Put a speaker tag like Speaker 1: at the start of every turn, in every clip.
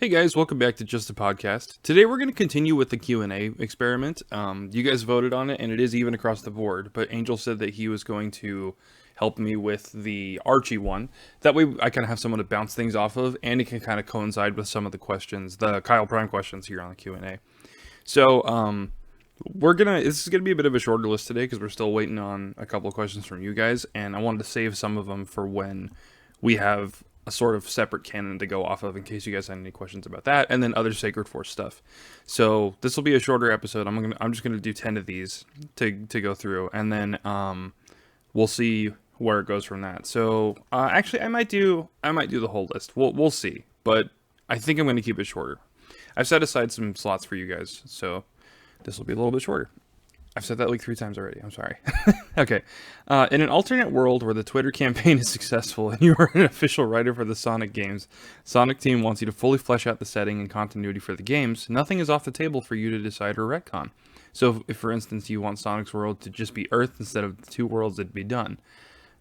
Speaker 1: Hey guys, welcome back to Just a Podcast. Today we're going to continue with the Q&A experiment. You guys voted on it, and it is even across the board, but Angel said that he was going to help me with the Archie one. That way I kind of have someone to bounce things off of, and it can kind of coincide with some of the questions, the Kyle Prime questions here on the Q&A. So, this is gonna be a bit of a shorter list today because we're still waiting on a couple of questions from you guys, and I wanted to save some of them for when we have a sort of separate canon to go off of in case you guys had any questions about that, and then other Sacred Force stuff. So this will be a shorter episode. I'm just gonna do 10 of these to go through, and then we'll see where it goes from that. So actually, I might do the whole list. We'll see, but I think I'm gonna keep it shorter. I've set aside some slots for you guys, so this will be a little bit shorter. I've said that like 3 times already. I'm sorry. Okay. In an alternate world where the Twitter campaign is successful and you are an official writer for the Sonic games, Sonic Team wants you to fully flesh out the setting and continuity for the games. Nothing is off the table for you to decide or retcon. So if for instance, you want Sonic's world to just be Earth instead of the 2 worlds, it'd be done.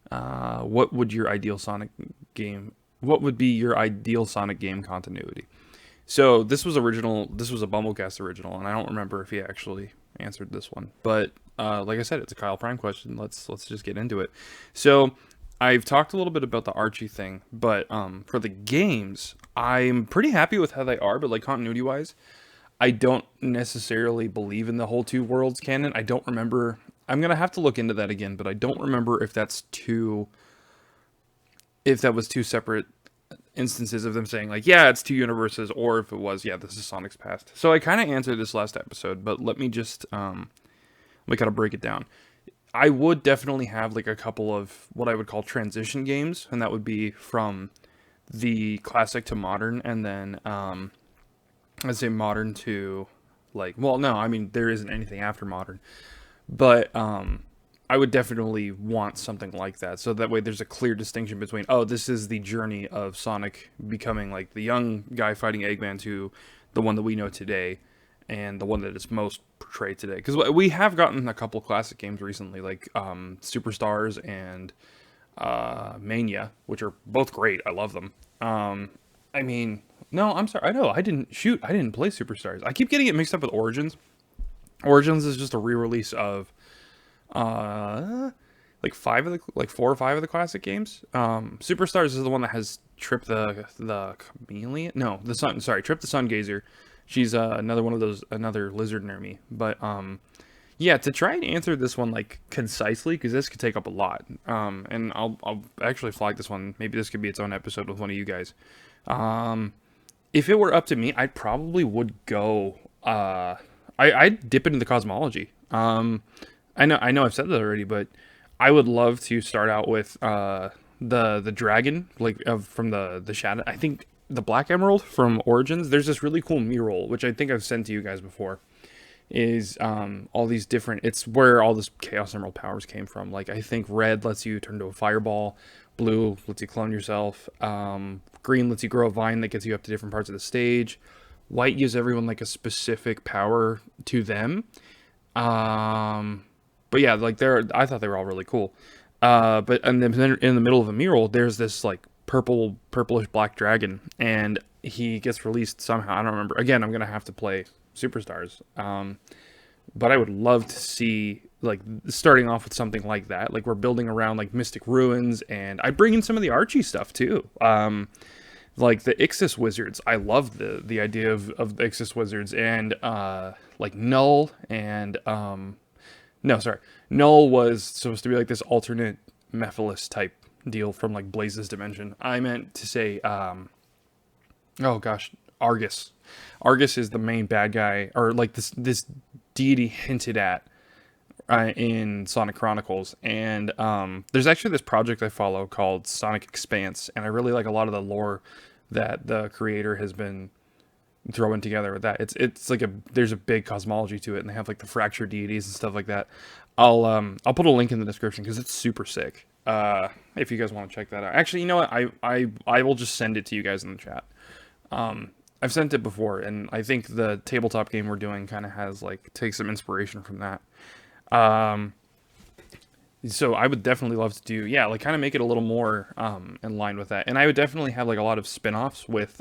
Speaker 1: What would be your ideal Sonic game continuity? So this was a Bumblecast original, and I don't remember if he actually answered this one, but like I said, it's a Kyle Prime question. Let's just get into it. So I've talked a little bit about the Archie thing, but for the games, I'm pretty happy with how they are, but like continuity wise, I don't necessarily believe in the whole 2 worlds canon. I don't remember. I'm gonna have to look into that again, but I don't remember if that was 2 separate instances of them saying like, yeah, it's 2 universes, or if it was, yeah, this is Sonic's past. So I kind of answered this last episode, but let me just kind of break it down. I would definitely have like a couple of what I would call transition games, and that would be from the classic to modern, and then I'd say modern to like, well, no, I mean there isn't anything after modern, but I would definitely want something like that, so that way there's a clear distinction between, oh, this is the journey of Sonic becoming like the young guy fighting Eggman to the one that we know today, and the one that is most portrayed today. Because we have gotten a couple classic games recently, like Superstars and Mania, which are both great. I love them. I mean, no, I'm sorry. I didn't play Superstars. I keep getting it mixed up with Origins. Origins is just a re-release of like 4 or 5 of the classic games. Superstars is the one that has Trip the Chameleon. No, the Sun. Sorry, Trip the Sun Gazer. She's another one of those, another lizard near me. But yeah, to try and answer this one like concisely, because this could take up a lot. And I'll actually flag this one. Maybe this could be its own episode with one of you guys. If it were up to me, I probably would go. I'd dip into the cosmology. I know I've said that already, but I would love to start out with the dragon, like from the shadow. I think the Black Emerald from Origins. There's this really cool mural, which I think I've sent to you guys before. Is all these different. It's where all this Chaos Emerald powers came from. Like I think red lets you turn to a fireball, blue lets you clone yourself, green lets you grow a vine that gets you up to different parts of the stage. White gives everyone like a specific power to them. But yeah, like I thought they were all really cool. But and then in the middle of a mural, there's this like purplish black dragon, and he gets released somehow. I don't remember. Again, I'm gonna have to play Superstars. But I would love to see like starting off with something like that. Like we're building around like Mystic Ruins, and I bring in some of the Archie stuff too. Like the Ixis wizards. I love the idea of the Ixis wizards, and like Null and no, sorry. Null was supposed to be like this alternate Mephiles type deal from like Blaze's dimension. I meant to say, oh gosh, Argus. Argus is the main bad guy, or like this deity hinted at in Sonic Chronicles. And there's actually this project I follow called Sonic Expanse, and I really like a lot of the lore that the creator has been throwing together with that. It's like there's a big cosmology to it, and they have like the fractured deities and stuff like that. I'll put a link in the description because it's super sick. If you guys want to check that out. Actually, you know what? I will just send it to you guys in the chat. I've sent it before, and I think the tabletop game we're doing kind of has like takes some inspiration from that. So I would definitely love to do, yeah, like kind of make it a little more in line with that. And I would definitely have like a lot of spin-offs with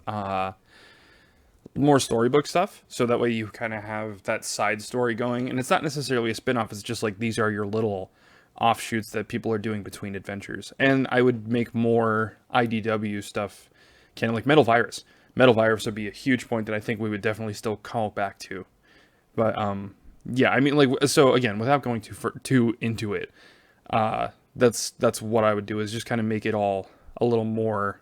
Speaker 1: more storybook stuff, so that way you kind of have that side story going, and it's not necessarily a spin-off, it's just like these are your little offshoots that people are doing between adventures. And I would make more IDW stuff, kind of like Metal Virus would be a huge point that I think we would definitely still call back to. But yeah, I mean, like, so again, without going too into it, that's what I would do, is just kind of make it all a little more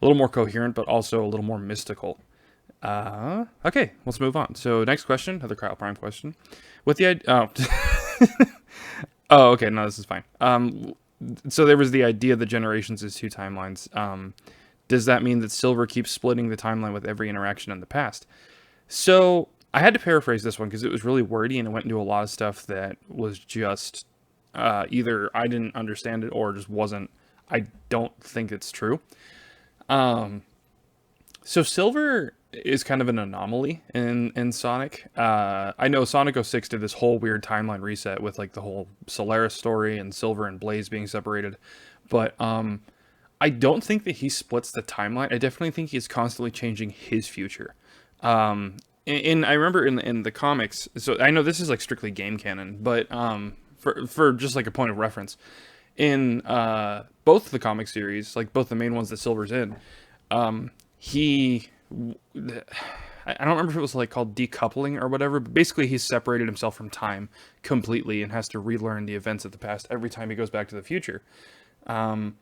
Speaker 1: coherent, but also a little more mystical. Okay, let's move on. So next question, another Kyle Prime question. With the oh, okay, no, this is fine. So there was the idea that Generations is two timelines. Does that mean that Silver keeps splitting the timeline with every interaction in the past? So I had to paraphrase this one because it was really wordy and it went into a lot of stuff that was just either I didn't understand it or just wasn't. I don't think it's true. So Silver is kind of an anomaly in Sonic. I know Sonic 06 did this whole weird timeline reset with like the whole Solaris story and Silver and Blaze being separated, but I don't think that he splits the timeline. I definitely think he's constantly changing his future. I remember in the comics, so I know this is like strictly game canon, but for just like a point of reference, in both the comic series, like both the main ones that Silver's in, he, I don't remember if it was like called decoupling or whatever, but basically he's separated himself from time completely and has to relearn the events of the past every time he goes back to the future. And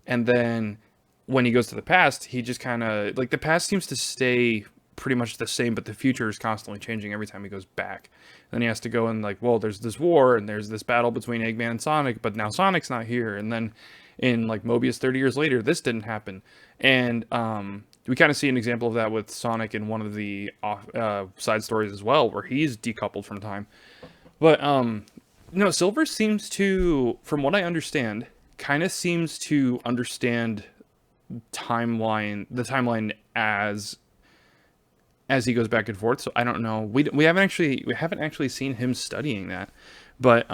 Speaker 1: then when he goes to the past, he just kind of, like, the past seems to stay pretty much the same, but the future is constantly changing every time he goes back. Then he has to go and like, well, there's this war and there's this battle between Eggman and Sonic, but now Sonic's not here. And then in like Mobius 30 years later, this didn't happen. And we kind of see an example of that with Sonic in one of the side stories as well, where he's decoupled from time. But no, Silver seems to, from what I understand, kind of seems to understand the timeline as he goes back and forth. So I don't know. We haven't actually seen him studying that. But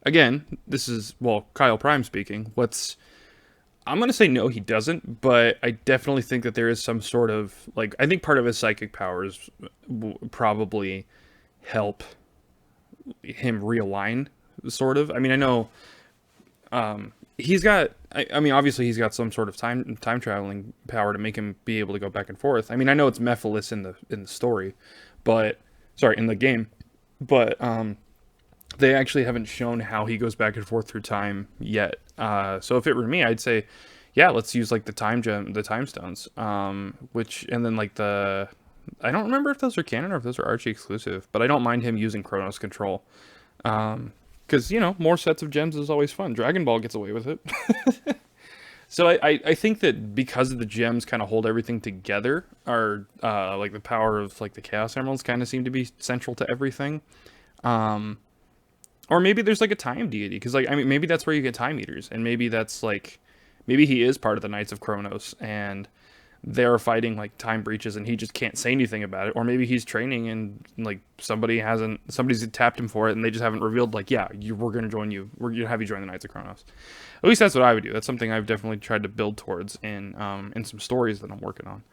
Speaker 1: again, this is, well, Kyle Prime speaking. I'm going to say no, he doesn't, but I definitely think that there is some sort of, like, I think part of his psychic powers probably help him realign, sort of. I mean, I know he's got, I mean, obviously he's got some sort of time traveling power to make him be able to go back and forth. I mean, I know it's Mephiles in the story, but, sorry, in the game, but they actually haven't shown how he goes back and forth through time yet. So if it were me, I'd say, yeah, let's use like the time stones, and then like I don't remember if those are canon or if those are Archie exclusive, but I don't mind him using Chronos Control. Because, you know, more sets of gems is always fun. Dragon Ball gets away with it. So I think that because the gems kind of hold everything together, or like the power of like the Chaos Emeralds kind of seem to be central to everything. Or maybe there's like a time deity, because like, I mean, maybe that's where you get Time Eaters, and maybe that's like, maybe he is part of the Knights of Kronos, and they're fighting like time breaches, and he just can't say anything about it. Or maybe he's training, and like somebody's tapped him for it, and they just haven't revealed like, yeah, we're gonna join you. We're gonna have you join the Knights of Kronos. At least that's what I would do. That's something I've definitely tried to build towards in some stories that I'm working on.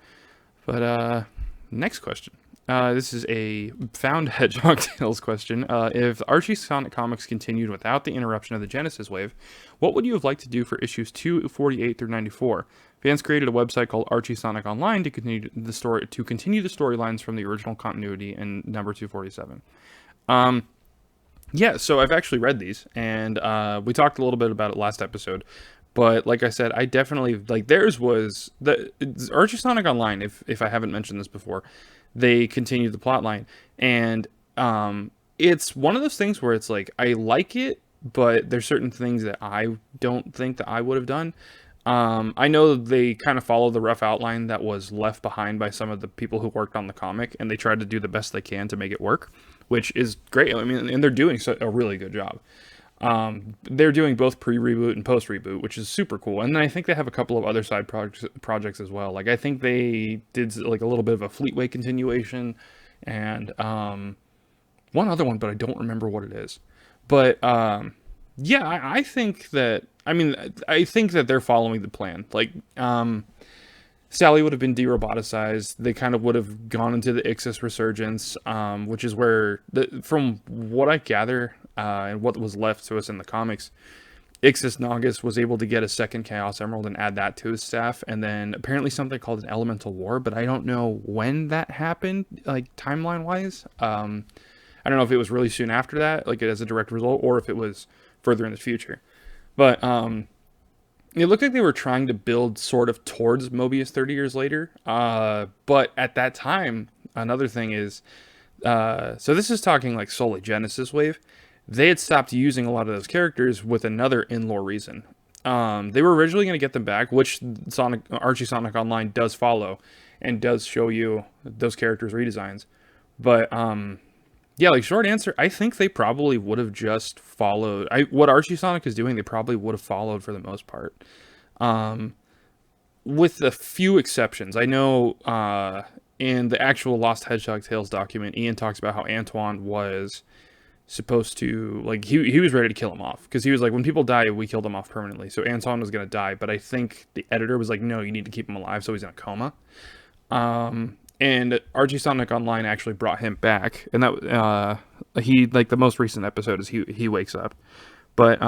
Speaker 1: But next question. This is a found Hedgehog Tales question. If Archie Sonic comics continued without the interruption of the Genesis wave, what would you have liked to do for issues 248 through 94? Fans created a website called Archie Sonic Online to continue the storylines from the original continuity in number 247. Yeah, so I've actually read these, and we talked a little bit about it last episode. But like I said, I definitely, like, theirs was the Archie Sonic Online. If I haven't mentioned this before, they continued the plot line, and it's one of those things where it's like, I like it, but there's certain things that I don't think that I would have done. I know they kind of follow the rough outline that was left behind by some of the people who worked on the comic, and they tried to do the best they can to make it work, which is great. I mean, and they're doing a really good job. They're doing both pre-reboot and post-reboot, which is super cool. And then I think they have a couple of other side projects as well. Like, I think they did like a little bit of a Fleetway continuation, and one other one, but I don't remember what it is. But yeah, I think that, I mean, I think that they're following the plan. Like, Sally would have been de-roboticized. They kind of would have gone into the Ixis resurgence, which is where, from what I gather and what was left to us in the comics, Ixis Naugus was able to get a second Chaos Emerald and add that to his staff, and then apparently something called an Elemental War, but I don't know when that happened, like timeline-wise. I don't know if it was really soon after that, like as a direct result, or if it was further in the future. But it looked like they were trying to build sort of towards Mobius 30 years later. But at that time, another thing is, so this is talking like solely Genesis Wave. They had stopped using a lot of those characters with another in-lore reason. They were originally going to get them back, which Archie Sonic Online does follow and does show you those characters' redesigns. But yeah, like short answer, I think they probably would have just followed. What Archie Sonic is doing, they probably would have followed for the most part, with a few exceptions. I know in the actual Lost Hedgehog Tales document, Ian talks about how Antoine was supposed to, like, he was ready to kill him off because he was like, when people die, we kill them off permanently. So Antoine was gonna die, but I think the editor was like, no, you need to keep him alive, so he's in a coma. And Archie Sonic Online actually brought him back, and that he, like, the most recent episode is he wakes up. But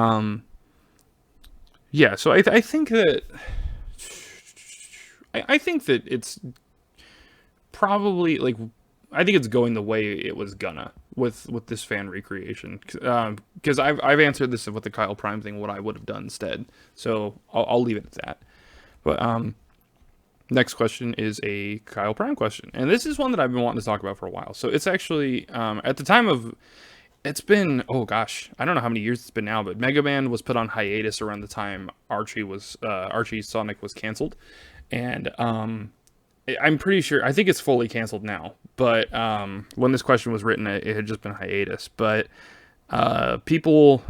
Speaker 1: yeah, so I think that I think that it's probably, like, I think it's going the way it was gonna with this fan recreation, because I've answered this with the Kyle Prime thing, what I would have done instead. So I'll leave it at that. But next question is a Kyle Prime question, and this is one that I've been wanting to talk about for a while. So it's actually at the time of, it's been, oh gosh, I don't know how many years it's been now, but Mega Man was put on hiatus around the time Archie Sonic was canceled, and I'm pretty sure, I think it's fully canceled now, but when this question was written, it had just been hiatus. But people,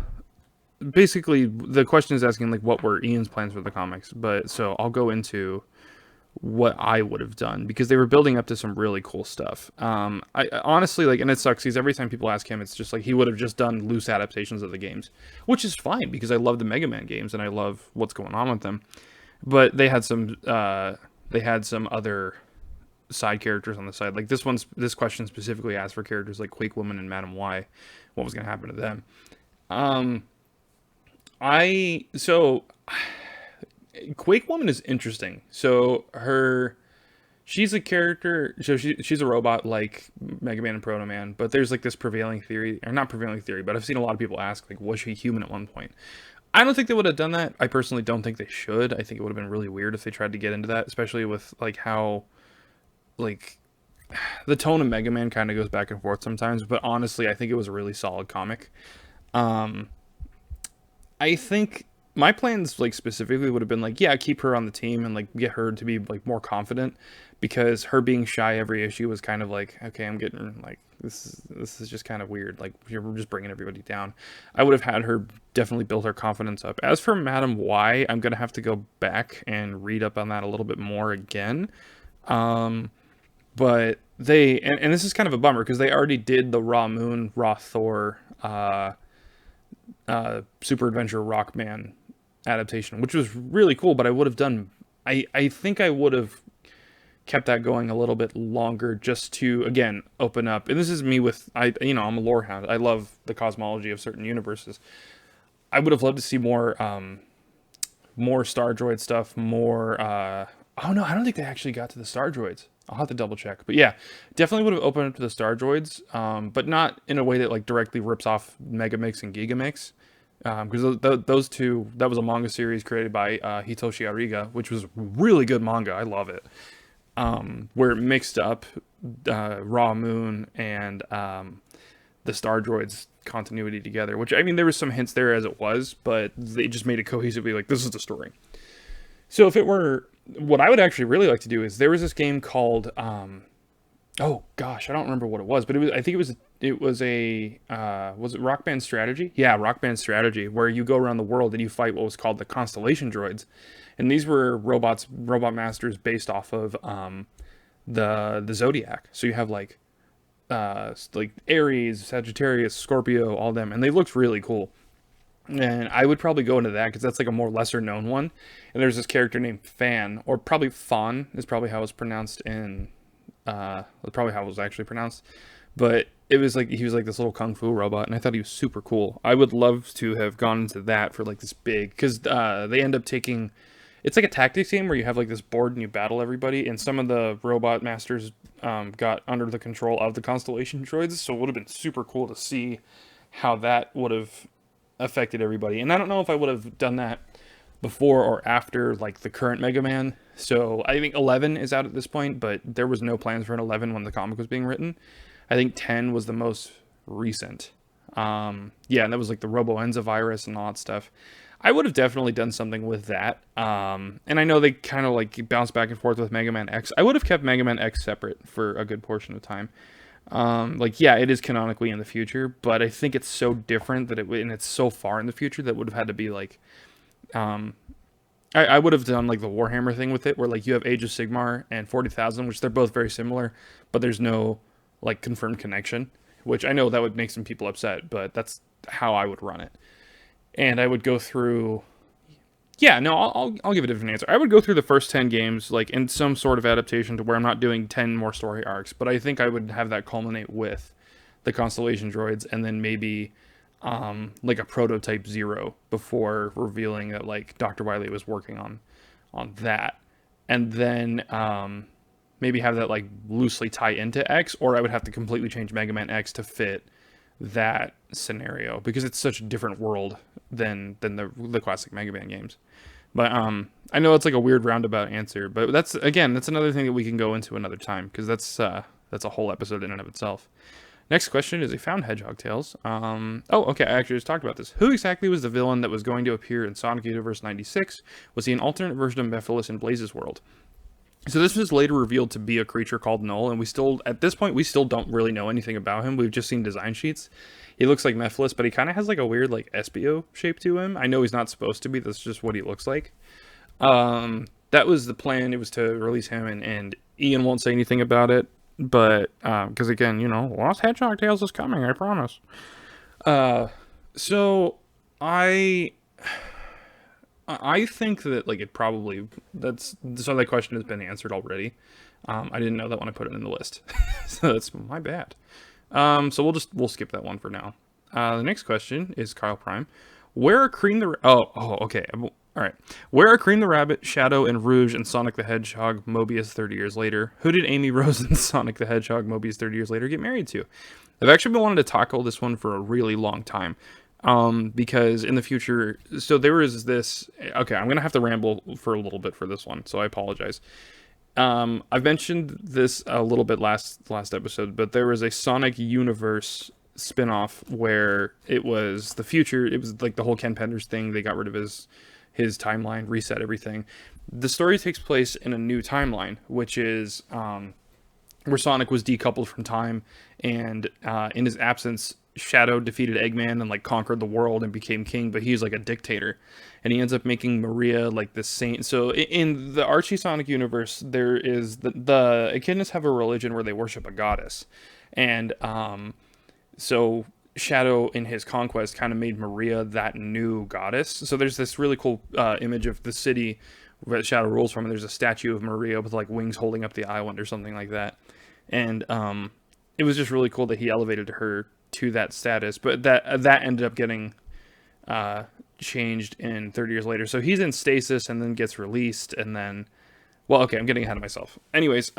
Speaker 1: basically, the question is asking, like, what were Ian's plans for the comics? But so I'll go into what I would have done, because they were building up to some really cool stuff. I honestly, like, and it sucks because every time people ask him, it's just like he would have just done loose adaptations of the games, which is fine because I love the Mega Man games and I love what's going on with them. But they had some other side characters on the side. Like this question specifically asked for characters like Quake Woman and Madam Y. What was going to happen to them? So Quake Woman is interesting. So she's a character. So she's a robot like Mega Man and Proto Man. But there's like this prevailing theory, or not prevailing theory, but I've seen a lot of people ask, like, was she human at one point? I don't think they would have done that. I personally don't think they should. I think it would have been really weird if they tried to get into that, especially with, like, how, like, the tone of Mega Man kind of goes back and forth sometimes. But honestly, I think it was a really solid comic. I think my plans, like, specifically would have been like, yeah, keep her on the team and, like, get her to be, like, more confident, because her being shy every issue was kind of like, okay, I'm getting, like, this is just kind of weird. Like, you're just bringing everybody down. I would have had her definitely build her confidence up. As for Madam Y, I'm gonna have to go back and read up on that a little bit more again. But and this is kind of a bummer because they already did the Raw Moon, Raw Thor, Super Adventure Rockman adaptation, which was really cool. But I would have done, I think I would have kept that going a little bit longer, just to, again, open up. And this is me with, I'm a lore hound. I love the cosmology of certain universes. I would have loved to see more Star Droid stuff, more oh no, I don't think they actually got to the Star Droids. I'll have to double check. But yeah, definitely would have opened up to the Star Droids, but not in a way that, like, directly rips off Megamix and Gigamix. Because those two, that was a manga series created by Hitoshi Ariga, which was really good manga. I love it. Where it mixed up Raw Moon and the Star Droids continuity together, which, I mean, there was some hints there as it was, but they just made it cohesively, like, this is the story. So if it were, what I would actually really like to do is, there was this game called, oh gosh, I don't remember what it was, but I think it was it Rock Band Strategy? Yeah, Rock Band Strategy, where you go around the world and you fight what was called the Constellation Droids. And these were robot masters based off of the Zodiac. So you have like Aries, Sagittarius, Scorpio, all them, and they looked really cool. And I would probably go into that because that's like a more lesser known one. And there's this character named Fan, or probably Fawn is probably how it's pronounced in, probably how it was actually pronounced. But it was like, he was like this little kung fu robot, and I thought he was super cool. I would love to have gone into that for like this big, because they end up taking, it's like a tactics game where you have like this board and you battle everybody, and some of the robot masters got under the control of the Constellation droids, so it would have been super cool to see how that would have affected everybody. And I don't know if I would have done that before or after like the current Mega Man. So I think 11 is out at this point, but there was no plans for an 11 when the comic was being written. I think 10 was the most recent. Yeah, and that was like the Robo-Enza virus and all that stuff. I would have definitely done something with that. And I know they kind of like bounce back and forth with Mega Man X. I would have kept Mega Man X separate for a good portion of time. Like, yeah, it is canonically in the future, but I think it's so different that and it's so far in the future that it would have had to be like, I would have done like the Warhammer thing with it, where like you have Age of Sigmar and 40,000, which they're both very similar, but there's no like confirmed connection, which I know that would make some people upset, but that's how I would run it. And I would go through, yeah, no, I'll give a different answer. I would go through the first 10 games like in some sort of adaptation to where I'm not doing 10 more story arcs, but I think I would have that culminate with the Constellation droids, and then maybe like a prototype 0 before revealing that like Dr. Wily was working on that. And then maybe have that like loosely tie into X, or I would have to completely change Mega Man X to fit that scenario because it's such a different world than the classic Mega Man games. But I know it's like a weird roundabout answer, but that's another thing that we can go into another time, because that's a whole episode in and of itself. Next question is a found Hedgehog Tales. Oh, okay, I actually just talked about this. Who exactly was the villain that was going to appear in Sonic Universe 96? Was he an alternate version of Mephiles in Blaze's world? So this was later revealed to be a creature called Null, and we still, at this point, we still don't really know anything about him. We've just seen design sheets. He looks like Mephiles, but he kind of has like a weird like Espio shape to him. I know he's not supposed to be. That's just what he looks like. That was the plan. It was to release him, and Ian won't say anything about it. But, because again, you know, Lost Hedgehog Tales is coming, I promise. So, I think that, like, it probably, so that question has been answered already. I didn't know that when I put it in the list. So that's my bad. So we'll skip that one for now. The next question is Kyle Prime. Where are Cream the, okay. All right. Where are Cream the Rabbit, Shadow, and Rouge and Sonic the Hedgehog, Mobius 30 years later? Who did Amy Rose and Sonic the Hedgehog, Mobius 30 years later get married to? I've actually been wanting to tackle this one for a really long time. Because in the future, so there was this, okay, I'm going to have to ramble for a little bit for this one, so I apologize. I've mentioned this a little bit last episode, but there was a Sonic Universe spin-off where it was the future. It was like the whole Ken Penders thing. They got rid of his timeline, reset everything. The story takes place in a new timeline, which is where Sonic was decoupled from time, and in his absence, Shadow defeated Eggman and like conquered the world and became king, but he's like a dictator, and he ends up making Maria like the saint. So in the Archie Sonic universe, there is the Echidnas have a religion where they worship a goddess, and so Shadow in his conquest kind of made Maria that new goddess. So there's this really cool image of the city where Shadow rules from, and there's a statue of Maria with like wings holding up the island or something like that. And it was just really cool that he elevated her to that status, but that ended up getting changed in 30 years later. So he's in stasis and then gets released, and then, well, okay, I'm getting ahead of myself. Anyways,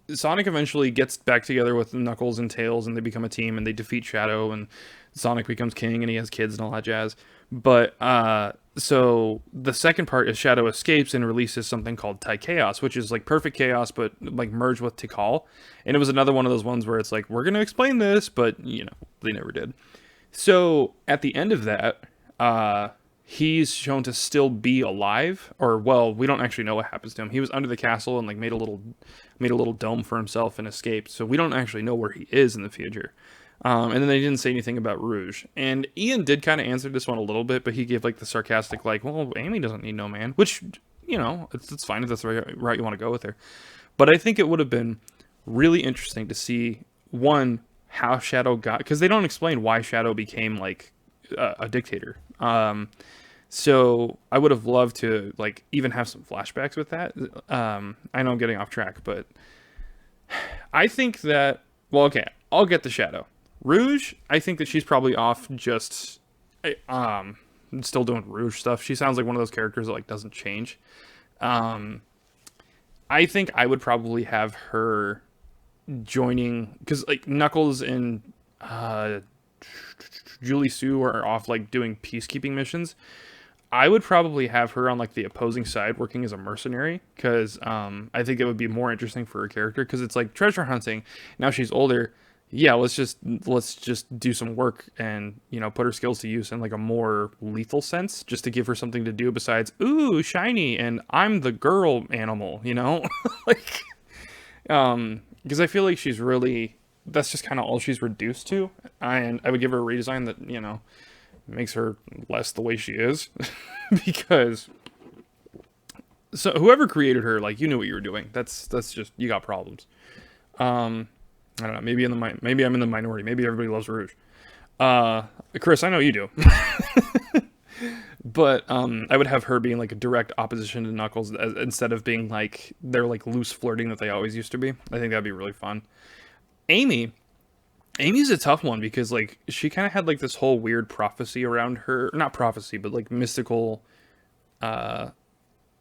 Speaker 1: Sonic eventually gets back together with Knuckles and Tails, and they become a team, and they defeat Shadow, and Sonic becomes king, and he has kids and all that jazz. But so the second part is Shadow escapes and releases something called Ty-Chaos, which is like Perfect Chaos, but like merged with Tikal. And it was another one of those ones where it's like, we're going to explain this, but you know, they never did. So at the end of that, he's shown to still be alive, or well, we don't actually know what happens to him. He was under the castle and like made a little dome for himself and escaped. So we don't actually know where he is in the future. And then they didn't say anything about Rouge. And Ian did kind of answer this one a little bit, but he gave like the sarcastic, like, well, Amy doesn't need no man, which, you know, it's fine if that's the route you want to go with her. But I think it would have been really interesting to see, one, how Shadow got, because they don't explain why Shadow became like a dictator. So I would have loved to like even have some flashbacks with that. I know I'm getting off track, but I think that, well, okay, I'll get the Shadow. Rouge, I think that she's probably off just still doing Rouge stuff. She sounds like one of those characters that like doesn't change. Um, I think I would probably have her joining because like Knuckles and uh, Julie Sue are off like doing peacekeeping missions. I would probably have her on like the opposing side working as a mercenary because I think it would be more interesting for her character because it's like treasure hunting. Now she's older. Yeah, let's just do some work and put her skills to use in like a more lethal sense, just to give her something to do besides ooh shiny and I'm the girl animal, like because I feel like she's really that's just kind of all she's reduced to, and I would give her a redesign that makes her less the way she is because so whoever created her, like you knew what you were doing. That's just you got problems. I don't know. Maybe I'm in the minority. Maybe everybody loves Rouge. Chris, I know you do. But I would have her being like a direct opposition to Knuckles instead of being like they're like loose flirting that they always used to be. I think that'd be really fun. Amy, Amy's a tough one because like she kind of had like this whole weird prophecy around her, not prophecy, but like mystical uh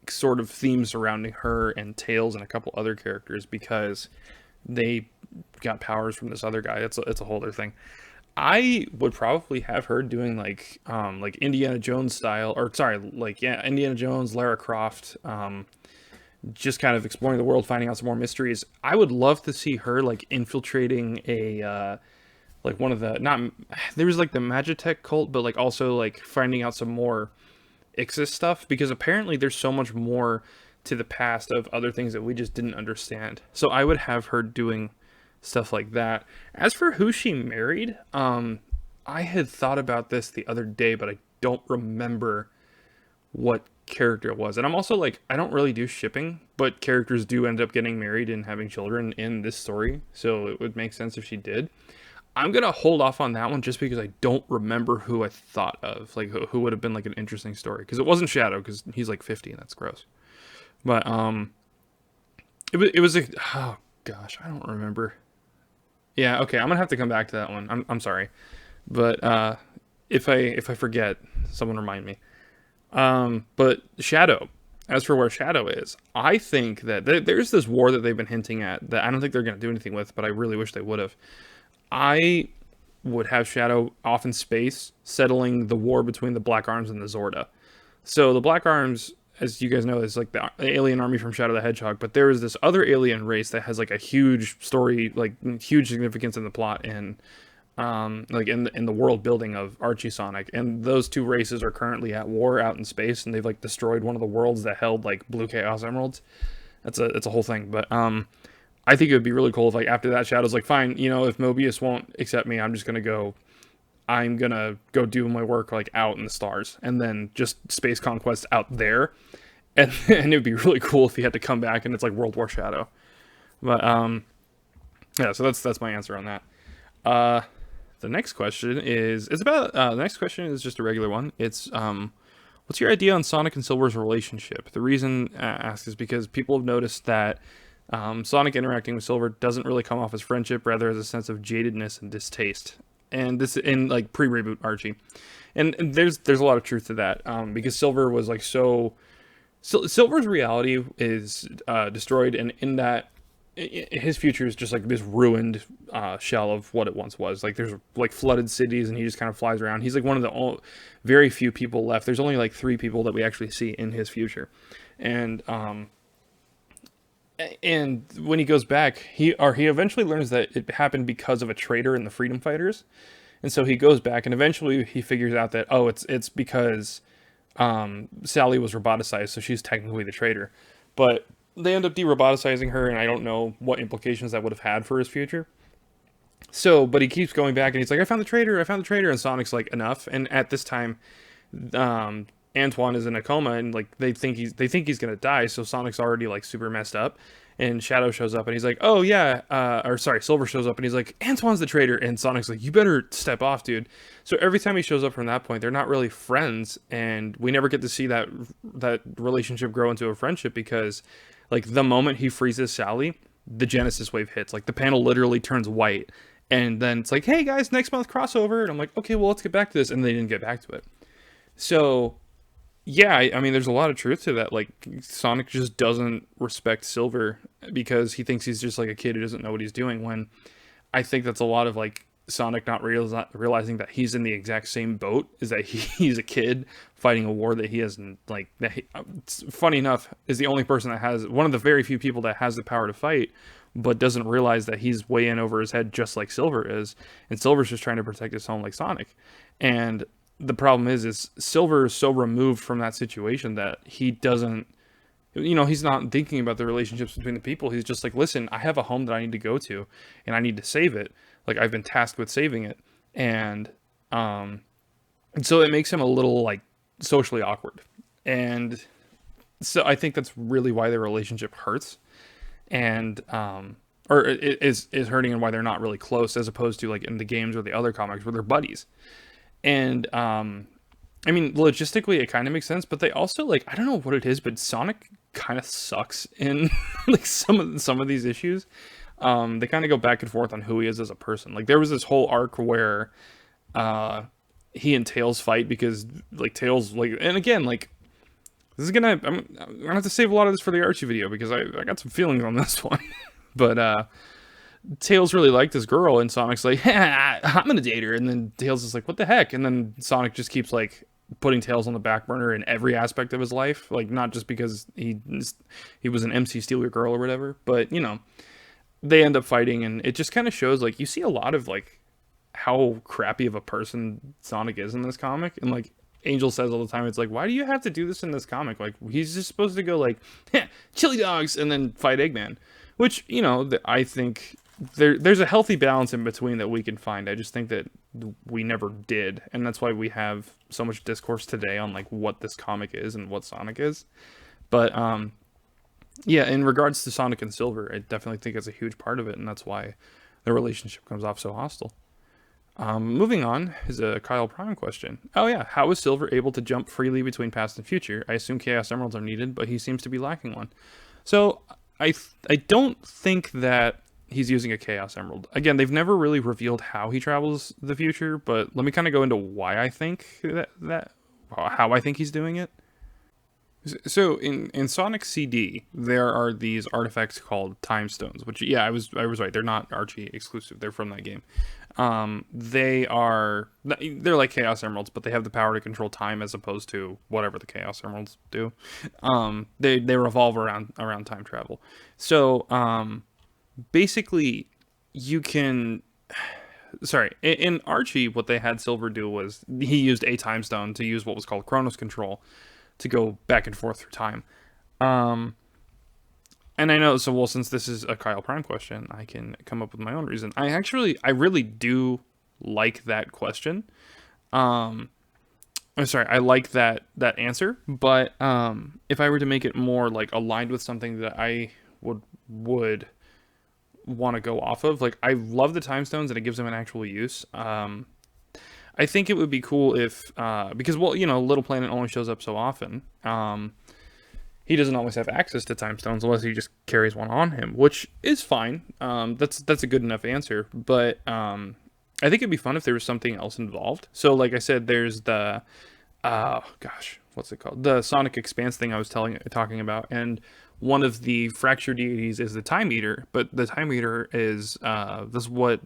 Speaker 1: sort of themes surrounding her and Tails and a couple other characters because they got powers from this other guy. It's a whole other thing. I would probably have her doing like Indiana Jones style, or sorry, like yeah, Indiana Jones, Lara Croft, just kind of exploring the world, finding out some more mysteries. I would love to see her like infiltrating a like one of the not there was like the Magitech cult, but like also like finding out some more Ixis stuff because apparently there's so much more to the past of other things that we just didn't understand. So I would have her doing stuff like that. As for who she married, I had thought about this the other day, but I don't remember what character it was. And I'm also like, I don't really do shipping, but characters do end up getting married and having children in this story, so it would make sense if she did. I'm gonna hold off on that one just because I don't remember who I thought of, like who would have been like an interesting story. Because it wasn't Shadow, because he's like 50 and that's gross. But it was a oh gosh, I don't remember. Yeah, okay, I'm gonna have to come back to that one. I'm sorry, but if I forget, someone remind me. But Shadow, as for where Shadow is, I think that there's this war that they've been hinting at that I don't think they're gonna do anything with, but I really wish they would have. I would have Shadow off in space, settling the war between the Black Arms and the Zorda. So the Black Arms, as you guys know, is like the alien army from Shadow the Hedgehog, but there is this other alien race that has like a huge story, like huge significance in the plot and like in the world building of Archie Sonic. And those two races are currently at war out in space, and they've like destroyed one of the worlds that held like blue Chaos Emeralds. It's a whole thing, but I think it would be really cool if like after that Shadow's like, fine, if Mobius won't accept me, I'm gonna go do my work like out in the stars, and then just space conquest out there, and it would be really cool if he had to come back and it's like World War Shadow. But yeah, so that's my answer on that. The next question is the next question is just a regular one. It's what's your idea on Sonic and Silver's relationship? The reason I ask is because people have noticed that Sonic interacting with Silver doesn't really come off as friendship, rather as a sense of jadedness and distaste. And this in like pre-reboot Archie, and there's a lot of truth to that because Silver was like Silver's reality is destroyed, and in that his future is just like this ruined shell of what it once was. Like there's like flooded cities, and he just kind of flies around. He's like one of the very few people left. There's only like 3 people that we actually see in his future, and when he goes back, he eventually learns that it happened because of a traitor in the Freedom Fighters, and so he goes back, and eventually he figures out that it's because Sally was roboticized, so she's technically the traitor. But they end up de-roboticizing her, and I don't know what implications that would have had for his future. So, but he keeps going back, and he's like, I found the traitor, and Sonic's like, enough. And at this time, Antoine is in a coma, and like they think he's gonna die, so Sonic's already like super messed up. And Shadow shows up and he's like, "Oh yeah," or sorry, Silver shows up and he's like, "Antoine's the traitor," and Sonic's like, "You better step off, dude." So every time he shows up from that point, they're not really friends, and we never get to see that relationship grow into a friendship because, like, the moment he freezes Sally, the Genesis wave hits. Like the panel literally turns white, and then it's like, "Hey guys, next month crossover," and I'm like, "Okay, well let's get back to this," and they didn't get back to it. So yeah, I mean, there's a lot of truth to that. Like, Sonic just doesn't respect Silver because he thinks he's just like a kid who doesn't know what he's doing. When I think that's a lot of like Sonic not realizing that he's in the exact same boat, is that he's a kid fighting a war that he hasn't like. It's funny enough, is the only person that has, one of the very few people that has the power to fight, but doesn't realize that he's way in over his head, just like Silver is, and Silver's just trying to protect his home like Sonic, and the problem is Silver is so removed from that situation that he doesn't, he's not thinking about the relationships between the people. He's just like, listen, I have a home that I need to go to and I need to save it. Like, I've been tasked with saving it. And so it makes him a little like socially awkward. And so I think that's really why their relationship hurts. And, or is hurting, and why they're not really close, as opposed to like in the games or the other comics where they're buddies. And I mean, logistically it kind of makes sense, but they also, like, I don't know what it is, but Sonic kind of sucks in like some of these issues. They kind of go back and forth on who he is as a person. Like, there was this whole arc where he and Tails fight because like Tails, like, and again, like, this is I'm gonna have to save a lot of this for the Archie video because I got some feelings on this one. But Tails really liked this girl, and Sonic's like, I'm gonna date her. And then Tails is like, what the heck? And then Sonic just keeps like putting Tails on the back burner in every aspect of his life. Like, not just because he was an MC Steal Your Girl or whatever, but they end up fighting, and it just kind of shows, like, you see a lot of like how crappy of a person Sonic is in this comic. And like Angel says all the time, it's like, why do you have to do this in this comic? Like, he's just supposed to go like, chili dogs, and then fight Eggman. Which, I think there's a healthy balance in between that we can find. I just think that we never did, and that's why we have so much discourse today on like what this comic is and what Sonic is. But yeah, in regards to Sonic and Silver, I definitely think it's a huge part of it, and that's why the relationship comes off so hostile. Moving on is a Kyle Prime question. Oh yeah, how is Silver able to jump freely between past and future? I assume Chaos Emeralds are needed, but he seems to be lacking one. So I don't think that he's using a Chaos Emerald. Again, they've never really revealed how he travels the future, but let me kind of go into why I think how I think he's doing it. So in Sonic CD, there are these artifacts called Time Stones, which, yeah, I was right. They're not Archie exclusive. They're from that game. They're like Chaos Emeralds, but they have the power to control time as opposed to whatever the Chaos Emeralds do. They revolve around time travel. So basically, you can. Sorry, in Archie, what they had Silver do was he used a Time Stone to use what was called Chronos Control to go back and forth through time. And I know, so, well, since this is a Kyle Prime question, I can come up with my own reason. I really do like that question. I'm sorry, I like that answer, but if I were to make it more like aligned with something that I would want to go off of, like, I love the time stones and it gives them an actual use. I think it would be cool if, because, well, Little Planet only shows up so often. He doesn't always have access to time stones unless he just carries one on him, which is fine. That's a good enough answer. But I think it'd be fun if there was something else involved. So, like I said, there's the, what's it called? The Sonic Expanse thing I was talking about, and one of the fractured deities is the Time Eater. But the Time Eater is this is what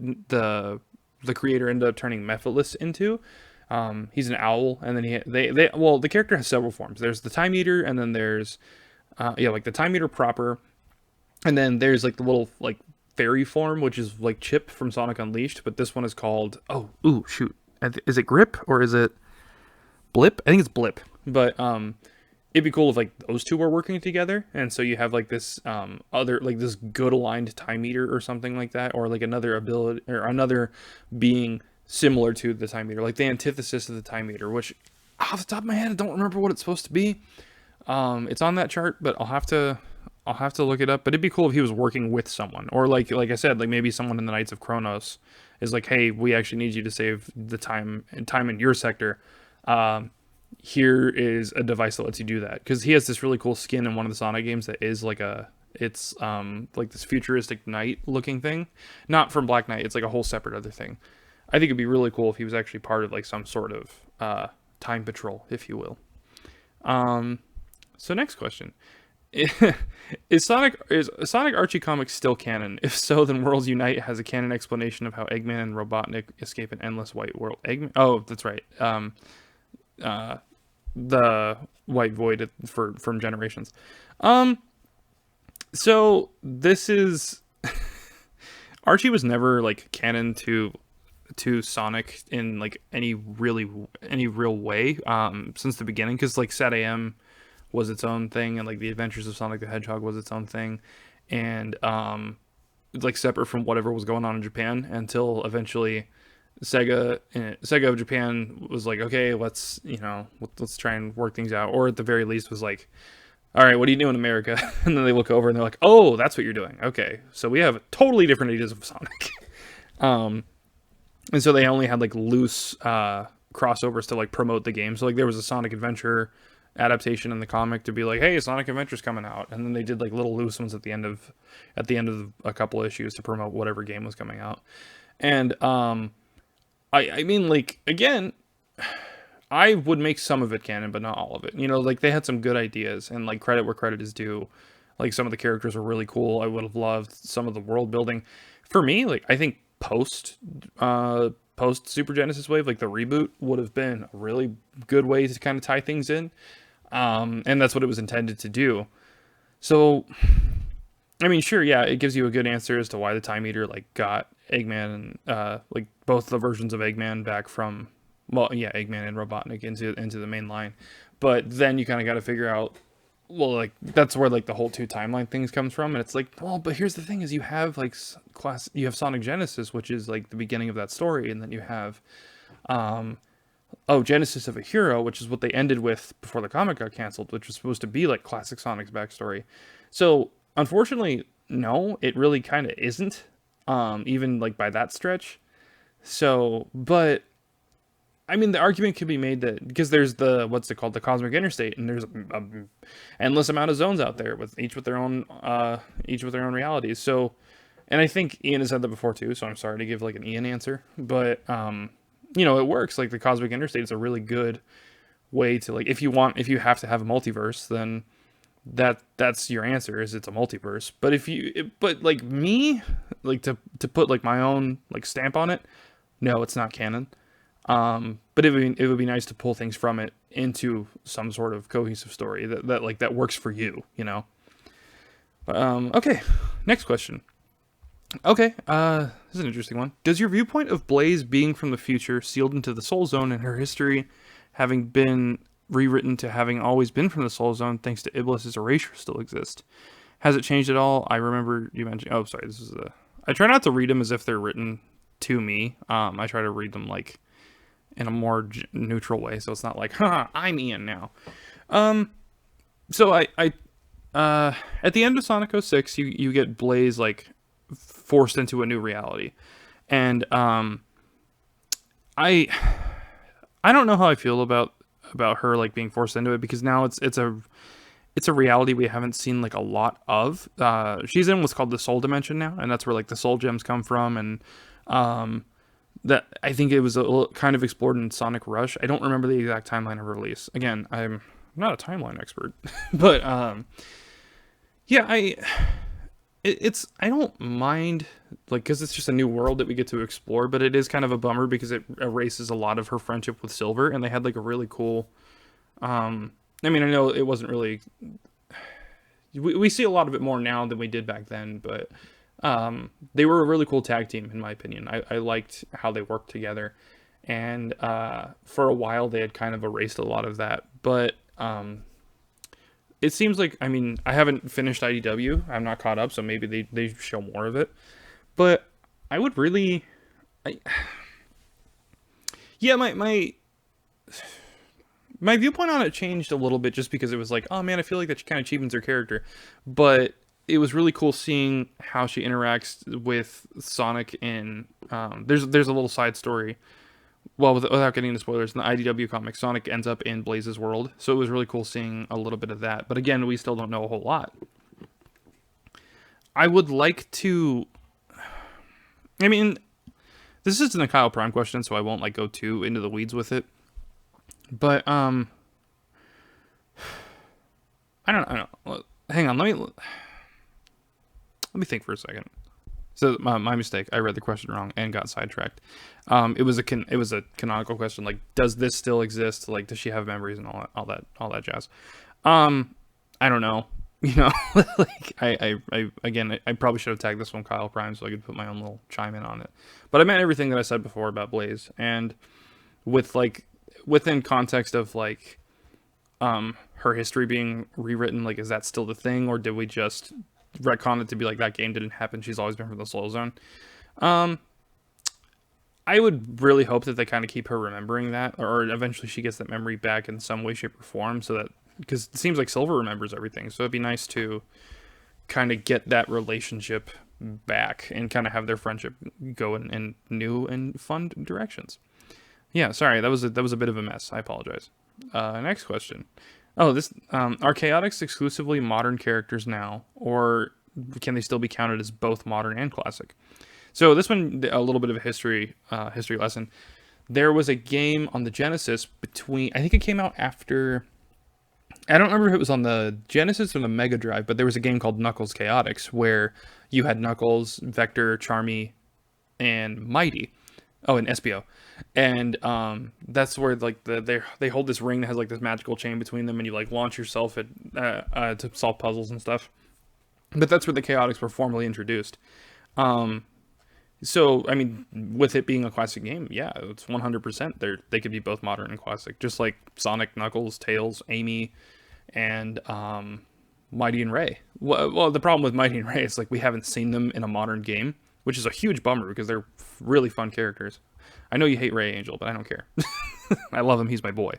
Speaker 1: the creator ended up turning Mephiles into. He's an owl, and then the character has several forms. There's the Time Eater, and then there's like the Time Eater proper, and then there's like the little like fairy form, which is like Chip from Sonic Unleashed, but this one is called, is it Grip or is it Blip? I think it's Blip. But it'd be cool if like those two were working together, and so you have like this other, like, this good aligned Time Eater or something like that, or like another ability or another being similar to the Time Eater, like the antithesis of the Time Eater, which off the top of my head, I don't remember what it's supposed to be. It's on that chart, but I'll have to look it up. But it'd be cool if he was working with someone, or like I said, like maybe someone in the Knights of Kronos is like, hey, we actually need you to save the time in your sector. Here is a device that lets you do that, because he has this really cool skin in one of the Sonic games that is like it's like this futuristic knight looking thing, not from Black Knight. It's like a whole separate other thing. I think it'd be really cool if he was actually part of like some sort of time patrol, if you will. Um, so next question. Is Sonic Archie comics still canon? If so, then Worlds Unite has a canon explanation of how Eggman and Robotnik escape an endless white world. Eggman. Oh, that's right. Uh, the White Void for from Generations. Um, so this is Archie was never like canon to Sonic in like any real way since the beginning, because like Sat AM was its own thing, and like the Adventures of Sonic the Hedgehog was its own thing, and it's like separate from whatever was going on in Japan until eventually Sega of Japan was like, okay, let's try and work things out, or at the very least was like, all right, what are you doing in America? And then they look over and they're like, oh, that's what you're doing. Okay, so we have totally different ideas of Sonic. um, and so they only had like loose crossovers to like promote the game. So like there was a Sonic Adventure adaptation in the comic to be like, hey, Sonic Adventure's coming out, and then they did like little loose ones at the end of a couple issues to promote whatever game was coming out. And I mean, like, again, I would make some of it canon, but not all of it. You know, like they had some good ideas, and like credit where credit is due. Like some of the characters were really cool. I would have loved some of the world building. For me, like I think post Super Genesis Wave, like the reboot would have been a really good way to kind of tie things in. And that's what it was intended to do. So, I mean, sure, yeah, it gives you a good answer as to why the Time Eater like got Eggman and like both the versions of Eggman back from, well, yeah, Eggman and Robotnik into the main line. But then you kind of got to figure out, well, like that's where like the whole two timeline things comes from, and it's like, well, but here's the thing: is you have like you have Sonic Genesis, which is like the beginning of that story, and then you have um Genesis of a Hero, which is what they ended with before the comic got canceled, which was supposed to be like classic Sonic's backstory. So unfortunately, no, it really kind of isn't, even like by that stretch. So, but I mean, the argument could be made that because there's the what's it called, the Cosmic Interstate, and there's a endless amount of zones out there with each with their own realities. So, and I think Ian has said that before too. So I'm sorry to give like an Ian answer, but you know, it works. Like the Cosmic Interstate is a really good way to like if you have to have a multiverse, then that's your answer, is it's a multiverse. But but like me, like to put like my own like stamp on it, no, it's not canon. But it would be nice to pull things from it into some sort of cohesive story that like that works for you, you know. Okay, next question. Okay, this is an interesting one. Does your viewpoint of Blaze being from the future, sealed into the Soul Zone, and her history having been rewritten to having always been from the Soul Zone thanks to Iblis's erasure still exist? Has it changed at all? I remember you mentioned. Oh, sorry. This is a. I try not to read them as if they're written to me. I try to read them like in a more neutral way, so it's not like, "Ha, I'm Ian now." So at the end of Sonic 06, you get Blaze like forced into a new reality, and I I don't know how I feel about her like being forced into it, because now it's a reality we haven't seen like a lot of. She's in what's called the Soul Dimension now, and that's where like the Soul Gems come from, and that I think it was a little, kind of explored in Sonic Rush. I don't remember the exact timeline of release. Again, I'm not a timeline expert, but yeah, it's I don't mind, like, because it's just a new world that we get to explore, but it is kind of a bummer because it erases a lot of her friendship with Silver, and they had like a really cool. I mean, I know it wasn't really. We see a lot of it more now than we did back then, but they were a really cool tag team in my opinion. I liked how they worked together, and for a while they had kind of erased a lot of that, but it seems like, I mean, I haven't finished IDW. I'm not caught up, so maybe they show more of it. But I would really, yeah, my my viewpoint on it changed a little bit just because it was like, oh man, I feel like that kind of cheapens her character. But it was really cool seeing how she interacts with Sonic in. There's a little side story. Well, without getting into spoilers, in the IDW comic, Sonic ends up in Blaze's world, so it was really cool seeing a little bit of that. But again, we still don't know a whole lot. I would like to. I mean, this isn't a Kyle Prime question, so I won't like go too into the weeds with it. But I don't know. Hang on, let me think for a second. So my mistake. I read the question wrong and got sidetracked. It was a canonical question. Like, does this still exist? Like, does she have memories and all that jazz? I don't know. You know, like I probably should have tagged this one Kyle Prime so I could put my own little chime in on it. But I meant everything that I said before about Blaze, and with like within context of like her history being rewritten. Like, is that still the thing, or did we just retcon it to be like that game didn't happen? She's always been from the Slow Zone. I would really hope that they kind of keep her remembering that, or eventually she gets that memory back in some way, shape, or form, so that, because it seems like Silver remembers everything, so it'd be nice to kind of get that relationship back and kind of have their friendship go in new and fun directions. Yeah, sorry, that was a bit of a mess. I apologize. Next question. Oh, this are Chaotix exclusively modern characters now, or can they still be counted as both modern and classic? So this one, a little bit of a history lesson. There was a game on the Genesis between, I think it came out after, I don't remember if it was on the Genesis or the Mega Drive, but there was a game called Knuckles Chaotix where you had Knuckles, Vector, Charmy, and Mighty. Oh, and SBO. And that's where like they hold this ring that has like this magical chain between them, and you like launch yourself at to solve puzzles and stuff. But that's where the Chaotix were formally introduced. So I mean, with it being a classic game, yeah, it's 100%. They could be both modern and classic, just like Sonic, Knuckles, Tails, Amy, and Mighty and Ray. Well, the problem with Mighty and Ray is like we haven't seen them in a modern game, which is a huge bummer because they're really fun characters. I know you hate Ray Angel, but I don't care. I love him. He's my boy.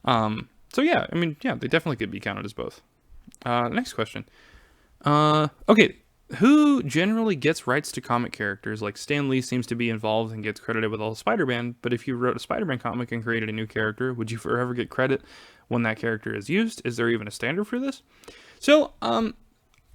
Speaker 1: So yeah, I mean, yeah, they definitely could be counted as both. Next question. Okay, who generally gets rights to comic characters? Like Stan Lee seems to be involved and gets credited with all of Spider-Man, but if you wrote a Spider-Man comic and created a new character, would you forever get credit when that character is used? Is there even a standard for this? So,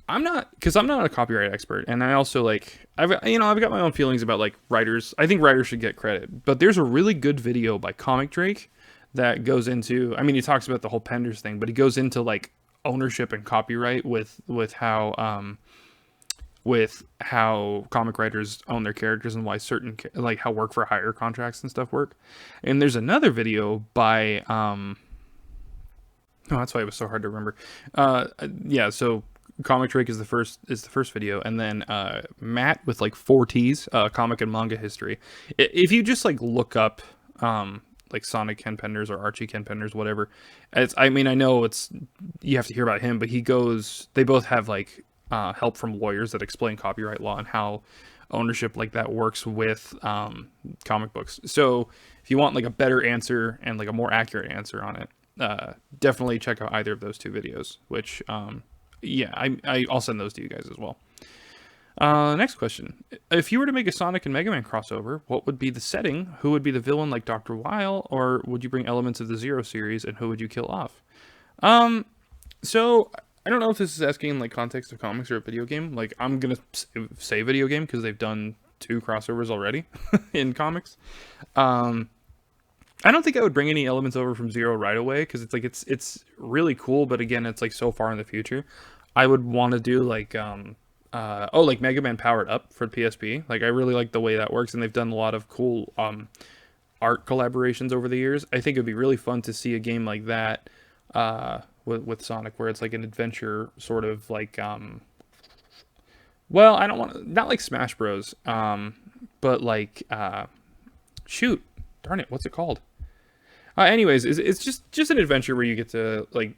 Speaker 1: I'm not a copyright expert, and I also like I've got my own feelings about like writers. I think writers should get credit, but there's a really good video by Comic Drake that goes into. I mean, he talks about the whole Penders thing, but he goes into like ownership and copyright with how comic writers own their characters and why certain like how work for hire contracts and stuff work. And there's another video by oh, that's why it was so hard to remember. Yeah, so Comic Drake is the first video, and then Matt with like 4 T's, comic and manga history. If you just like look up like Sonic Ken Penders or Archie Ken Penders, whatever. I mean, I know it's you have to hear about him, but they both have like help from lawyers that explain copyright law and how ownership like that works with comic books. So if you want like a better answer and like a more accurate answer on it, definitely check out either of those 2 videos, which yeah, I'll send those to you guys as well. Next question. If you were to make a Sonic and Mega Man crossover, what would be the setting? Who would be the villain like Dr. Weil? Or would you bring elements of the Zero series, and who would you kill off? So I don't know if this is asking in like context of comics or a video game. Like, I'm gonna say video game because they've done 2 crossovers already in comics. I don't think I would bring any elements over from Zero right away because it's like it's really cool, but again, it's like so far in the future. I would want to do like like Mega Man Powered Up for PSP. Like, I really like the way that works, and they've done a lot of cool art collaborations over the years. I think it'd be really fun to see a game like that with Sonic, where it's like an adventure sort of like well, I don't want not like Smash Bros, but like shoot, darn it, what's it called? Anyways, it's just an adventure where you get to like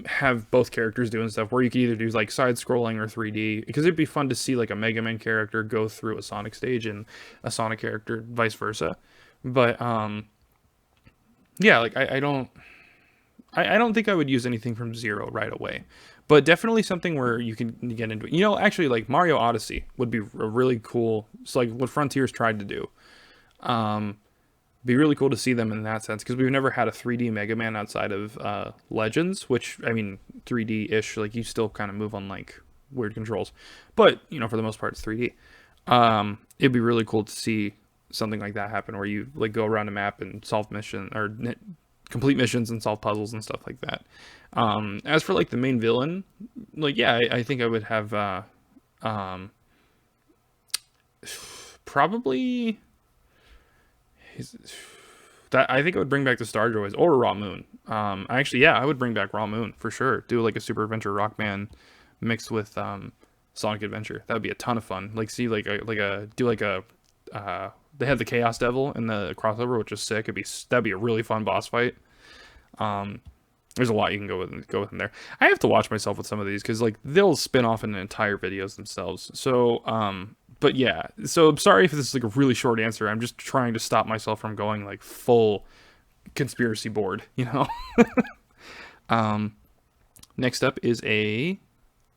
Speaker 1: have both characters doing stuff, where you can either do like side scrolling or 3D, because it'd be fun to see like a Mega Man character go through a Sonic stage and a Sonic character vice versa. But yeah, like I don't I don't think I would use anything from Zero right away, but definitely something where you can get into it. You know, actually, like Mario Odyssey would be a really cool. It's like what Frontiers tried to do. Um, be really cool to see them in that sense because we've never had a 3D Mega Man outside of Legends, which I mean 3D ish. Like you still kind of move on like weird controls, but you know for the most part it's 3D. It'd be really cool to see something like that happen where you like go around a map and solve mission or complete missions and solve puzzles and stuff like that. As for like the main villain, like yeah, I think I would have um, probably his, that I think I would bring back the Star Droids or Raw Moon. Actually, yeah, I would bring back Raw Moon for sure. Do like a Super Adventure Rockman mixed with Sonic Adventure. That would be a ton of fun. Like see they had the Chaos Devil in the crossover, which is sick. That'd be a really fun boss fight. Um, there's a lot you can go with in there. I have to watch myself with some of these because like they'll spin off into entire videos themselves. So but yeah. So I'm sorry if this is like a really short answer. I'm just trying to stop myself from going like full conspiracy board. You know. Next up is a.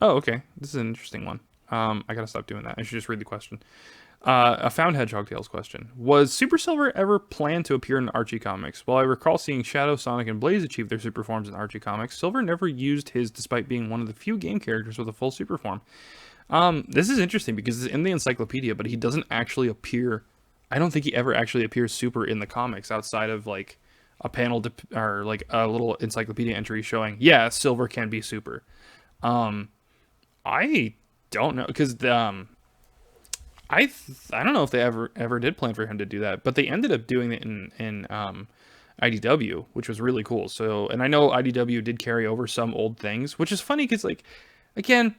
Speaker 1: Oh, okay. This is an interesting one. I gotta stop doing that. I should just read the question. A Found Hedgehog Tales question. Was Super Silver ever planned to appear in Archie comics? While I recall seeing Shadow, Sonic, and Blaze achieve their super forms in Archie comics, Silver never used his despite being one of the few game characters with a full super form. This is interesting because it's in the encyclopedia, but he doesn't actually appear. I don't think he ever actually appears super in the comics outside of like a panel or like a little encyclopedia entry showing, yeah, Silver can be super. I don't know because I don't know if they ever did plan for him to do that, but they ended up doing it in IDW, which was really cool. So, and I know IDW did carry over some old things, which is funny because like again,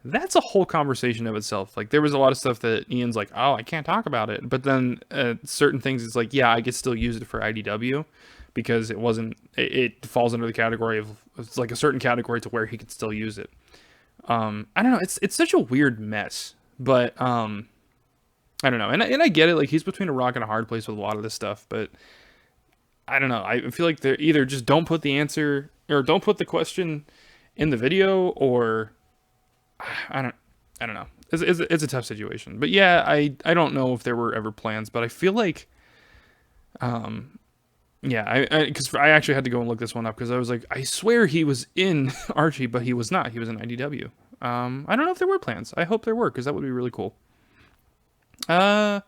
Speaker 1: that's a whole conversation of itself. Like there was a lot of stuff that Ian's like, oh, I can't talk about it, but then certain things it's like, yeah, I could still use it for IDW because it falls under the category of it's like a certain category to where he could still use it. I don't know. It's such a weird mess, but I don't know, and I get it. Like he's between a rock and a hard place with a lot of this stuff, but I don't know. I feel like they're either just don't put the answer or don't put the question in the video, or I don't know. It's a tough situation, but yeah, I don't know if there were ever plans, but I feel like, yeah, because I actually had to go and look this one up because I was like, I swear he was in Archie, but he was not. He was in IDW. I don't know if there were plans. I hope there were because that would be really cool. Okay,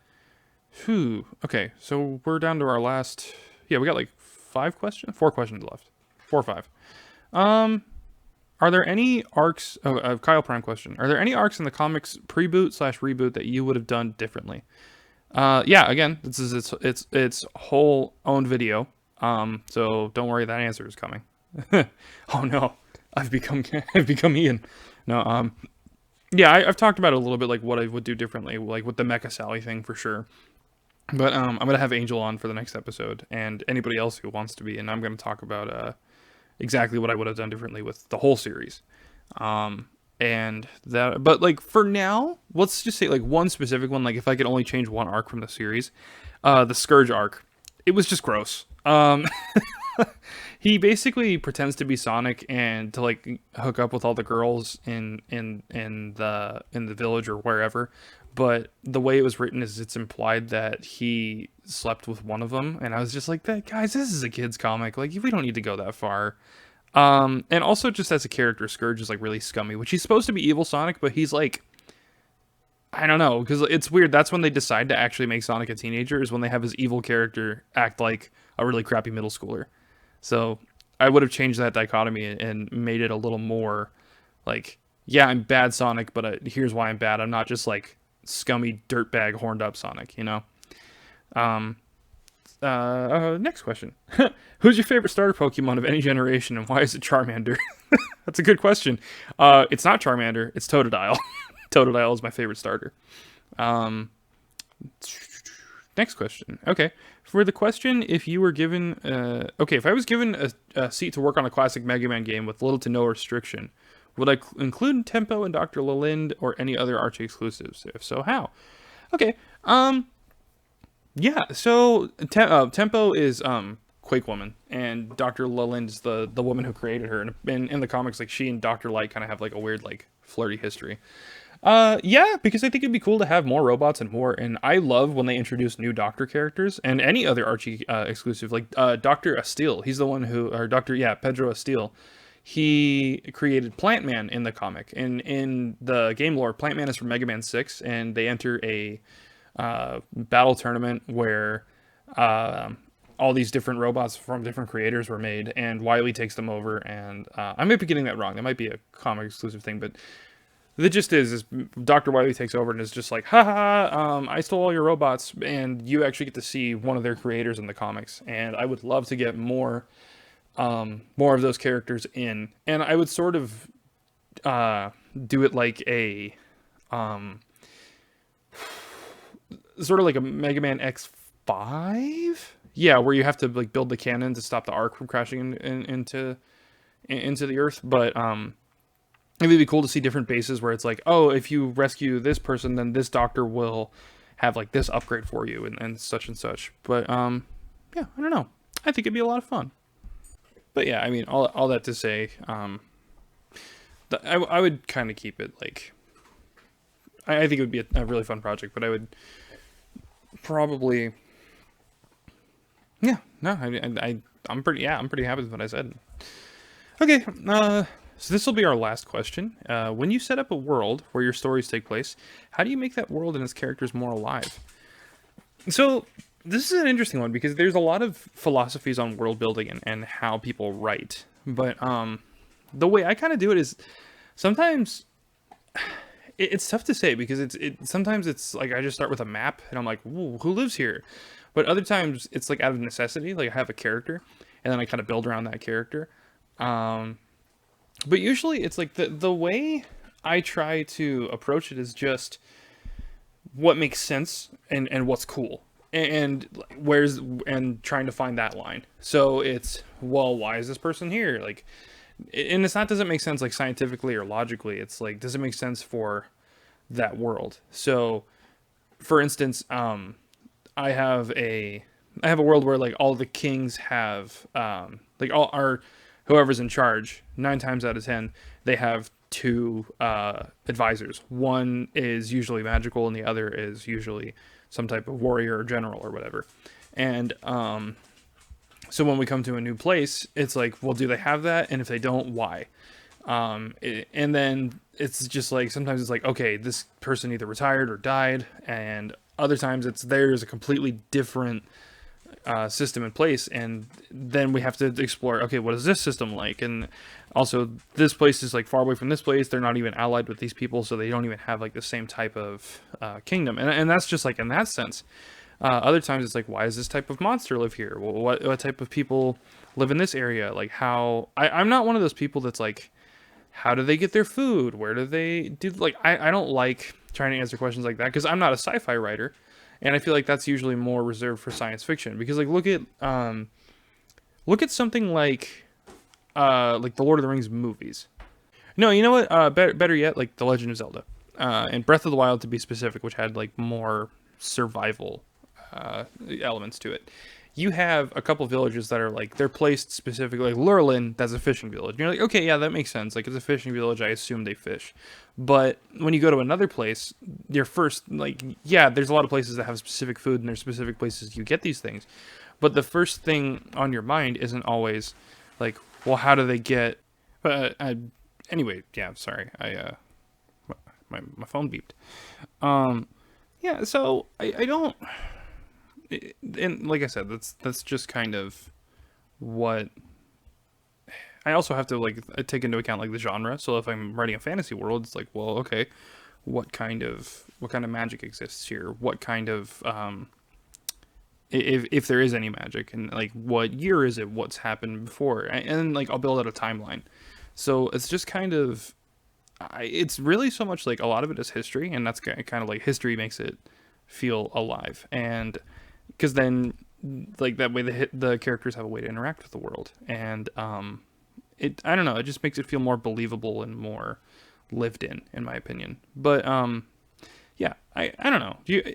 Speaker 1: so we're down to our last. Yeah, we got like 4 questions left, 4 or 5. Are there any arcs? Oh, Kyle Prime question. Are there any arcs in the comics pre-boot/reboot that you would have done differently? Yeah. Again, this is its whole own video. So don't worry, that answer is coming. Oh no, I've become Ian. No. Yeah, I've talked about it a little bit, like what I would do differently, like with the Mecha Sally thing for sure. But I'm gonna have Angel on for the next episode, and anybody else who wants to be, and I'm gonna talk about exactly what I would have done differently with the whole series. And that, but like for now, let's just say like one specific one. Like if I could only change one arc from the series, the Scourge arc, it was just gross. He basically pretends to be Sonic and to like hook up with all the girls in the village or wherever. But the way it was written is it's implied that he slept with one of them, and I was just like, "That guys, this is a kid's comic. Like we don't need to go that far." And also just as a character, Scourge is like really scummy, which he's supposed to be evil Sonic, but he's like, I don't know, because it's weird. That's when they decide to actually make Sonic a teenager, is when they have his evil character act like a really crappy middle schooler. So I would have changed that dichotomy and made it a little more like, yeah, I'm bad Sonic, but here's why I'm bad. I'm not just like scummy dirtbag horned up Sonic, you know? Next question. Who's your favorite starter Pokemon of any generation, and why is it Charmander? That's a good question. It's not Charmander, it's Totodile. Totodile is my favorite starter. Next question. Okay. For the question, if you were given... if I was given a seat to work on a classic Mega Man game with little to no restriction, would I include Tempo and Dr. Lalinde or any other Archie exclusives? If so, how? Okay. Yeah, so Tempo is Quake Woman, and Dr. Leland's the woman who created her. And in the comics, like she and Dr. Light kind of have like a weird like flirty history. Yeah, because I think it'd be cool to have more robots and more. And I love when they introduce new Doctor characters and any other Archie exclusive, like Doctor Asteel. He's the one who, or Doctor, yeah, Pedro Asteel. He created Plant Man in the comic. And in the game lore, Plant Man is from Mega Man 6, and they enter a battle tournament where all these different robots from different creators were made, and Wily takes them over. And I might be getting that wrong. That might be a comic exclusive thing, but the gist is Dr. Wily takes over and is just like, haha, I stole all your robots, and you actually get to see one of their creators in the comics. And I would love to get more of those characters in, and I would sort of do it like a sort of like a Mega Man X5, yeah, where you have to like build the cannon to stop the Ark from crashing into the Earth, but it would be cool to see different bases where it's like, oh, if you rescue this person, then this doctor will have like this upgrade for you and such and such. But yeah, I don't know. I think it'd be a lot of fun. But yeah, I mean, all that to say, I would kind of keep it like, I think it would be a really fun project, but I would probably, yeah, no, I'm pretty happy with what I said. Okay, so this will be our last question. When you set up a world where your stories take place, how do you make that world and its characters more alive? So this is an interesting one because there's a lot of philosophies on world building and how people write. But the way I kind of do it is sometimes it's tough to say because sometimes it's like I just start with a map and I'm like, ooh, who lives here? But other times it's like out of necessity, like I have a character and then I kind of build around that character. But usually it's like the way I try to approach it is just what makes sense and what's cool and and trying to find that line. So it's, well, why is this person here? Like, and it's not, doesn't make sense like scientifically or logically. It's like, does it make sense for that world? So for instance, I have a world where like all the kings have like all our whoever's in charge, 9 times out of 10, they have 2 advisors. One is usually magical, and the other is usually some type of warrior or general or whatever. And so when we come to a new place, it's like, well, do they have that? And if they don't, why? And then it's just like, sometimes it's like, okay, this person either retired or died, and other times it's there's a completely different system in place, and then we have to explore, okay, what is this system like? And also this place is like far away from this place, they're not even allied with these people, so they don't even have like the same type of kingdom, and that's just like in that sense. Other times it's like, why does this type of monster live here? Well, what type of people live in this area? Like, how I'm not one of those people that's like, how do they get their food? Where do they do, like, I don't like trying to answer questions like that because I'm not a sci-fi writer. And I feel like that's usually more reserved for science fiction, because like look at something like the Lord of the Rings movies. No, you know what? Better yet, like The Legend of Zelda, and Breath of the Wild to be specific, which had like more survival elements to it. You have a couple villages that are like, they're placed specifically, like Lurelin, that's a fishing village. And you're like, okay, yeah, that makes sense. Like, it's a fishing village, I assume they fish. But when you go to another place, your first, like, yeah, there's a lot of places that have specific food, and there's specific places you get these things. But the first thing on your mind isn't always like, well, how do they get? Anyway, yeah, sorry, my phone beeped. Yeah, so I don't. And like I said, that's just kind of what I also have to like take into account, like the genre. So if I'm writing a fantasy world, it's like, well, okay, what kind of magic exists here? What kind of if there is any magic, and like what year is it? What's happened before? And like I'll build out a timeline. So it's just kind of it's really so much like a lot of it is history, and that's kind of like history makes it feel alive. And because then like that way the characters have a way to interact with the world, and I don't know, it just makes it feel more believable and more lived in my opinion. But yeah, I don't know, do you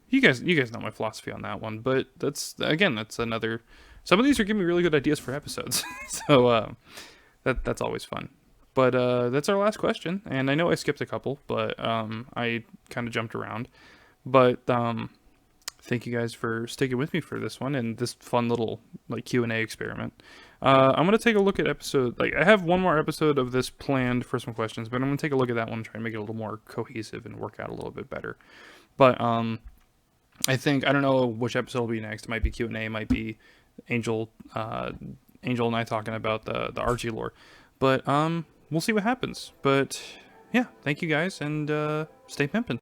Speaker 1: you guys know my philosophy on that one. But that's another. Some of these are giving me really good ideas for episodes, so that's always fun. But that's our last question, and I know I skipped a couple, but I kind of jumped around. But thank you guys for sticking with me for this one and this fun little like Q&A experiment. I'm gonna take a look at episode, like I have one more episode of this planned for some questions, but I'm gonna take a look at that one and try and make it a little more cohesive and work out a little bit better. But I think, I don't know which episode will be next. It might be Q&A, it might be Angel Angel and I talking about the Archie lore. But we'll see what happens. But yeah, thank you guys, and stay pimpin'.